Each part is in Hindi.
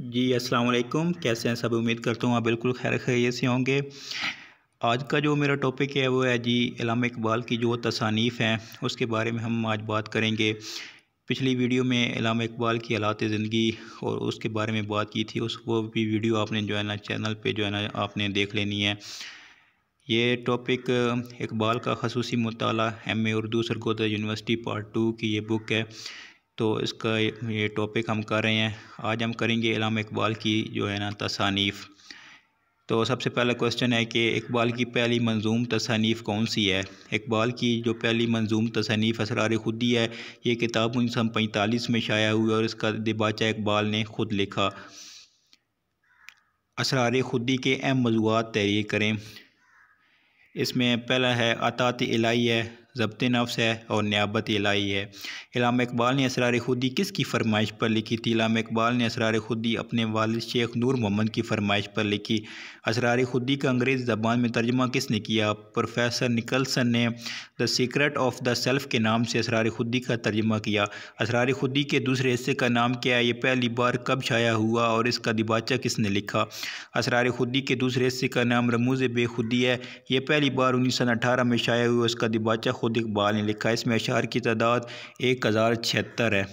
जी अस्सलाम वालेकुम। कैसे हैं सब? उम्मीद करता हूँ आप बिल्कुल खैर खैरियत से होंगे। आज का जो मेरा टॉपिक है वो है जी अल्लामा इकबाल की जो तसानीफ़ हैं उसके बारे में हम आज बात करेंगे। पिछली वीडियो में अल्लामा इकबाल की हालात ज़िंदगी और उसके बारे में बात की थी, उस वो भी वीडियो आपने जो है ना चैनल पे जो है ना आपने देख लेनी है। ये टॉपिक इकबाल का ख़ुसूसी मुताला MA Urdu Sargodha university part 2 की ये बुक है। तो इसका ये टॉपिक हम कर रहे हैं। आज हम करेंगे अल्लामा इकबाल की जो है ना तसानीफ़। तो सबसे पहला क्वेश्चन है कि इकबाल की पहली मंजूम तसानीफ़ कौन सी है? इकबाल की जो पहली मंजूम तसानीफ़ असरार खुदी है, ये किताब 1945 में शाया हुई और इसका दिबाचा इकबाल ने ख़ुद लिखा। असरार खुदी के अहम मौज़ूआत तहरीर करें। इसमें पहला है अतात इलाही है, ज़ब्त नफ्स है और नियाबत इलाही है। अल्लामा इकबाल ने असरार खुदी किसकी फरमाइश पर लिखी थी? अल्लामा इकबाल ने असरार खुदी अपने वालिद शेख नूर मोहम्मद की फरमाइश पर लिखी। असरार खुदी का अंग्रेज़ी ज़बान में तर्जुमा किसने किया? प्रोफेसर निकलसन ने the secret of the self के नाम से असरार खुदी का तर्जुमा किया। असरार खुदी के दूसरे हिस्से का नाम क्या है? ये पहली बार कब शाया हुआ और इसका दिबाचा किसने लिखा? असरार खुदी के दूसरे हिस्से का नाम रमूज़ बेखुदी है। ये पहली बार 1918 में शाया हुआ, उसका दिबाचा खुद इकबाल ने लिखा। इसमें अशार की तादाद 1076 है।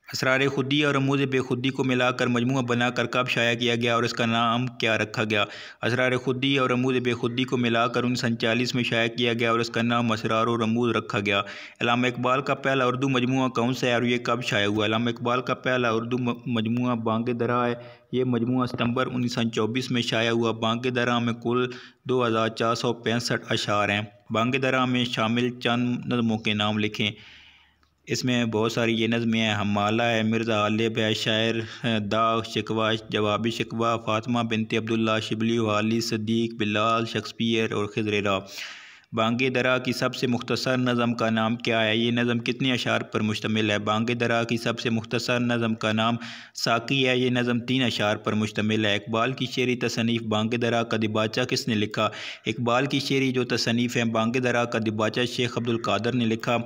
असरार खुदी और रमूज़ बेखुदी को मिलाकर मजमूआ बनाकर कब शाया किया गया और इसका नाम क्या रखा गया? असरार खुदी और रमूज़ बेखुदी को मिलाकर 1939 में शाया किया गया और इसका नाम असरार और रमूज़ रखा गया। अल्लामा इकबाल का पहला उर्दू मजमूआ कौन सा है और ये कब शाया हुआ? अल्लामा इकबाल का पहला उर्दू मजमूआ बांग दरा है। ये मजमूआ सितंबर 1924 में शाया हुआ। बांग दरा में कुल 2465 अशार हैं। बांग दरा में शामिल चंद नज़मों के नाम लिखें। इसमें बहुत सारी ये नज़में हैं। हमाला है, मिर्ज़ा गालिब है, शायर दाग, शिकवा, जवाबी शिकवा, फ़ातिमा बिनते अब्दुल्ला, शिबली वाली, सदीक, बिलाल, शेक्सपियर और खिज़र। बांग दरा की सबसे मुख्तसर नज़म का नाम क्या है? ये नज़म कितने अशार पर मुश्तमिल है? बांग दरा की सबसे मुख्तसर नज़म का नाम साकी है। ये नज़म 3 अशार पर मुश्तमिल है। इकबाल की शेरी तसनीफ़ बांग दरा का दिबाचा किसने लिखा? इकबाल की शेरी जो तसनीफ़ है बांग दरा का दिबाचा शेख अब्दुल कादर ने लिखा।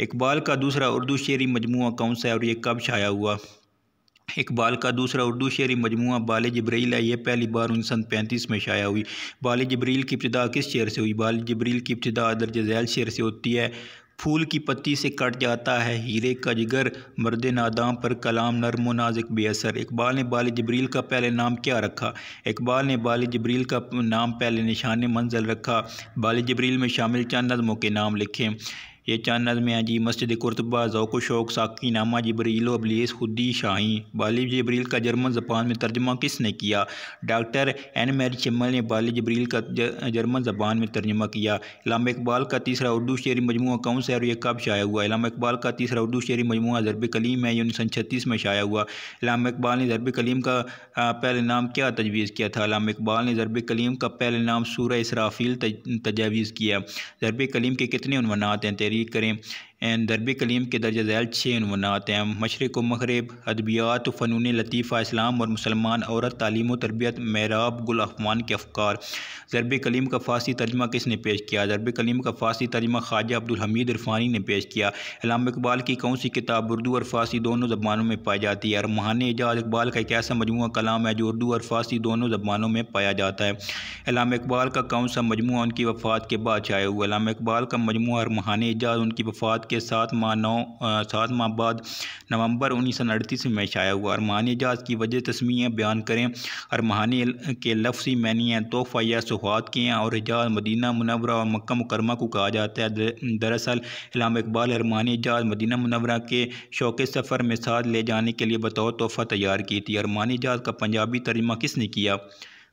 इकबाल का दूसरा उर्दू शेरी मजमूआ कौन सा है और ये कब शाया हुआ? इकबाल का दूसरा उर्दू शेरी मजमूआ बाल जिब्रील है। ये पहली बार 1935 में शाया हुई। बाल जिब्रील की इब्तिदा किस शेर से हुई? बाल जिब्रील की इब्तिदा दर्ज झैल शेर से होती है। फूल की पत्ती से कट जाता है हीरे का जिगर, मर्द नादाम पर कलाम नर्म नाज़िक बेअसर। इकबाल ने बाल जिब्रील का पहले नाम क्या रखा? इकबाल ने बाल जिब्रील का नाम पहले निशान मंजिल रखा। बाल जिब्रील में शामिल चंद नज़मों के नाम लिखें। ये चंद नज़में हैं जी। मस्जिद कुर्तबा, ज़ौक़ शौक़, साकी नामा, जिब्रील इब्लीस, खुदी, शाही। बाल जिब्रील का जर्मन ज़बान में तर्जुमा किसने किया? डॉक्टर एन मैरी चिम्मल ने बाल जिब्रील का जर्मन ज़बान में तर्जुमा किया। अल्लामा इकबाल का तीसरा उर्दू शेरी मजमूआ कौन सा है और ये कब शाया हुआ? अल्लामा इकबाल का तीसरा उर्दू शेरी मजमूआ ज़रब कलीम है। ये 1936 में शाया हुआ। अल्लामा इकबाल ने ज़रब कलीम का पहले नाम क्या तजवीज़ किया था? अल्लामा इकबाल ने ज़रब कलीम का पहले नाम सूरह इसराफील तजवीज़ किया। ज़रब कलीम के कितने उन्वानात हैं? तहरीर करें। दरब कलीम के दर्ज झैल 6 उन्वानात हैं। मशरिक़ व मग़रिब, अदबियात व फ़नून लतीफ़ा, इस्लाम और मुसलमान औरत, तालीम व तरबियत, मेहराब, गुल अफ़मान के अफ़कार। ज़रब कलीम का फ़ारसी तर्जुमा किसने पेश किया? ज़रब कलीम का फ़ारसी तर्जुमा ख्वाजा अब्दुल हमीद इरफ़ानी ने पेश किया। अल्लामा इकबाल की कौन सी किताब उर्दू और फ़ारसी दोनों ज़बानों में पाई जाती है? अरमान एजाज़ इकबाल का एक ऐसा मजमूआ कलाम है जो उर्दू और फ़ारसी दोनों ज़बानों में पाया जाता है। अल्लामा इकबाल का कौन सा मजमूआ उनकी वफ़ात के बाद शाया हुआ? अल्लामा इकबाल का मजमूआ अरमान एजाज़ उनकी वफ़ात के 7 माह बाद नवंबर 1938 में शाया हुआ। अरमान एजाज़ की वजह तस्मीह बयान करें। अरमान के लफ्ज़ी मानी हैं तोहफ़ा या सुहाग के हैं और एजाज़ मदीना मुनव्वरा और मक्का मुकरमा को कहा जाता है। दरअसल अल्लामा इकबाल अरमान एजाज़ मदीना मुनव्वरा के शौक़ सफ़र में साथ ले जाने के लिए बतौर तोहफ़ा तैयार की थी। अरमान एजाज़ का पंजाबी तर्जुमा किसने किया?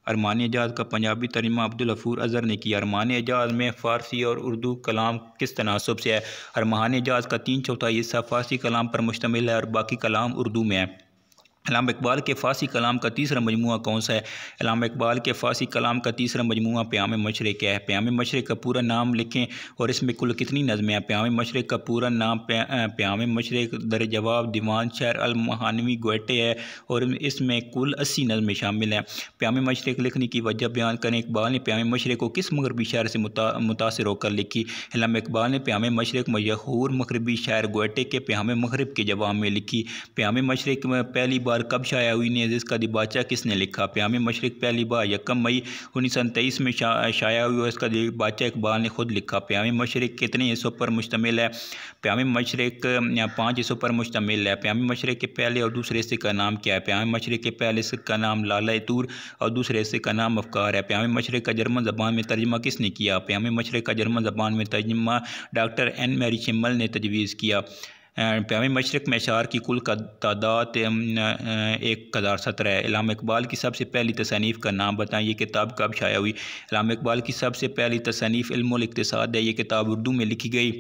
अरमान एजाज़ का पंजाबी तर्जुमा अब्दुल गफ़ूर अज़हर ने किया। अरमान एजाज़ में फ़ारसी और उर्दू कलाम किस तनासब से है? अरमान एजाज़ का 3/4 हिस्सा फ़ारसी कलाम पर मुश्तमिल है और बाकी कलाम उर्दू में है। अल्लामा इकबाल के फ़ारसी कलाम का तीसरा मजमूआ कौन सा है? अल्लामा इकबाल के फ़ारसी कलाम का तीसरा मजमूआ प्याम मशरिक़ है। प्याम मशरिक़ का पूरा नाम लिखें और इसमें कुल कितनी नज़में हैं? प्याम मशरिक़ का पूरा नाम प्याम मशरिक़ दर जवाब दीवान शहर अल महानवी गोयटे है और इसमें कुल 80 नज़में शामिल हैं। प्याम मशरिक़ लिखने की वजह बयान करें। इकबाल ने प्याम मशरिक़ को किस मगरबी शहर से मुतासिर होकर लिखी? अल्लामा इकबाल ने प्याम मशरिक़ मशहूर मगरबी शहर गोयटे के प्याम मगरब के जवाब में लिखी। प्याम मशरिक़ में पहली बार बार कब शाया हुई? नेज़िज़ का दिबाचा किसने लिखा? प्याम मशरिक़ पहली बार 1 मई 1923 में शाया हुई और इसका दिबाचा इकबाल ने खुद लिखा। प्याम मशरिक़ कितने हिस्सों पर मुश्तमिल है? प्याम मशरिक़ 5 हिस्सों पर मुश्तमिल है। प्याम मशरिक़ के पहले और दूसरे हिस्से का नाम क्या है? प्याम मशरिक़ के पहले हिस्से का नाम लाला तूर और दूसरे हिस्से का नाम अफ़कार है। प्याम मशरिक़ का जर्मन ज़बान में तर्जुमा किसने किया? प्याम मशरिक़ का जर्मन ज़बान में तर्जुमा डॉक्टर एन मैरी शिम्मल ने तजवीज़ किया। प्याम मशरिक़ में अशार की कुल तादाद 1017 है। इल्हाम इकबाल की सबसे पहली तसनीफ़ का नाम बताएं। ये किताब कब शाया हुई? इल्हाम इकबाल की सबसे पहली तसनीफ़ इल्मुल इक़्तिसाद है। ये किताब उर्दू में लिखी गई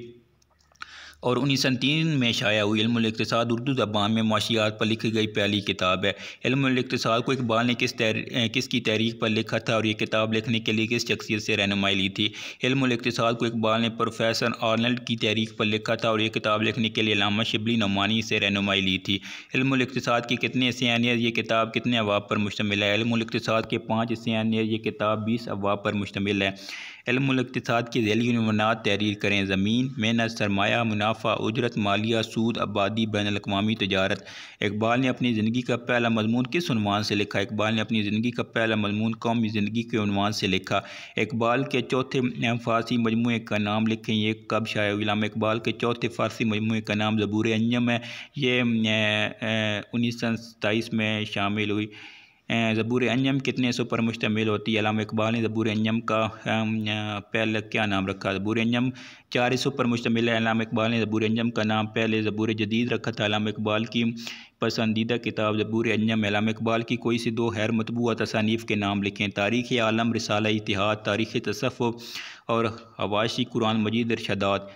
और 1903 में शाया हुई। इल्मुल इक़्तिसाद उर्दू ज़बान में मुआशियात पर लिखी गई पहली किताब है। इल्मुल इक़्तिसाद को इकबाल ने किसकी तहरीक पर लिखा था और ये किताब लिखने के लिए किस शख्सियत से रहनुमाई ली थी? इल्मुल इक़्तिसाद को इकबाल ने प्रोफेसर आर्नल्ड की तहरीक पर लिखा था और ये किताब लिखने के लिए अल्लामा शिबली नौमानी से रहनुमाई ली थी। इल्मुल इक़्तिसाद के कितने हिस्से हैं? ये किताब कितने अबवाब पर मुश्तमिल है? इल्मुल इक़्तिसाद के 5 हिस्से हैं। ये किताब 20 अबवाब पर मुश्तमिल है। इल्मुल इक़्तिसाद की ज़ैली उन्वानात तहरीर करें। ज़मीन, मेहनत, सरमाया, मुनाफा, उजरत, मालिया, सूद, आबादी, बैनुल-अक़वामी तजारत। इकबाल ने अपनी ज़िंदगी का पहला मज़मून किस उन्वान से लिखा? इकबाल ने अपनी ज़िंदगी का पहला मज़मून कौमी ज़िंदगी के उन्वान से लिखा। इकबाल के चौथे फ़ारसी मजमूए का नाम लिखें। ये कब शाया हुआ? इल्हाम इकबाल के चौथे फ़ारसी मजमूए का नाम ज़बूर अंजम है। ये 1927 में शामिल हुई। ज़बूर अंजम कितने हिस्सों पर मुश्तमिल होती है? इल्हाम इकबाल ने ज़बूर अंजम का पहले क्या नाम रखा? ज़बूर अंजम 4 हिस्सों पर मुश्तमिल है। इल्हाम इकबाल ने ज़बूर अंजम का नाम पहले ज़बूर जदीद रखा था। इल्हाम इकबाल की पसंदीदा किताब ज़बूर अंजम है। इल्हाम इकबाल की कोई सी 2 गैर मतबूआ तसानीफ़ के नाम लिखें। तारीख़ आलम, रिसाला इत्तिहाद, तारीख़ तसव्वुफ़ और हवाशी कुरान मजीद इरशादात।